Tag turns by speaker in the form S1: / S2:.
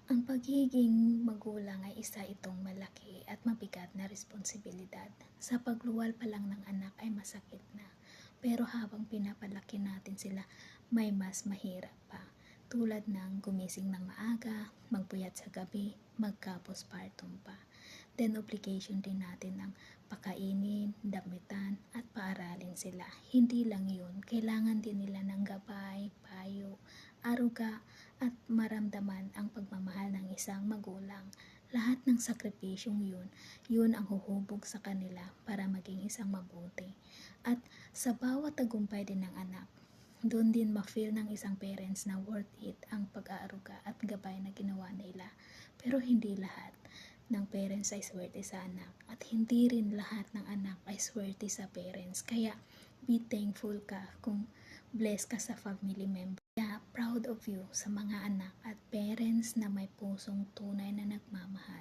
S1: Ang pagiging magulang ay isa itong malaki at mabigat na responsibilidad. Sa pagluwal pa lang ng anak ay masakit na. Pero habang pinapalaki natin sila, may mas mahirap pa. Tulad ng gumising ng maaga, magpuyat sa gabi, magka-postpartum pa. Then obligation din natin ng pakainin, damitan, at paaralin sila. Hindi lang yun, kailangan din nila ng gabay, payo, aruga, at maramdaman ang pagmamahal ng isang magulang. Lahat ng sakripisyong yun ang huhubog sa kanila para maging isang mabuti. At sa bawat tagumpay din ng anak, doon din ma-feel ng isang parents na worth it ang pag-aaruga at gabay na ginawa nila. Pero hindi lahat ng parents ay swerte sa anak at hindi rin lahat ng anak ay swerte sa parents. Kaya be thankful ka kung blessed ka sa family member. Kaya proud of you sa mga anak at parents na may pusong tunay na nagmamahal.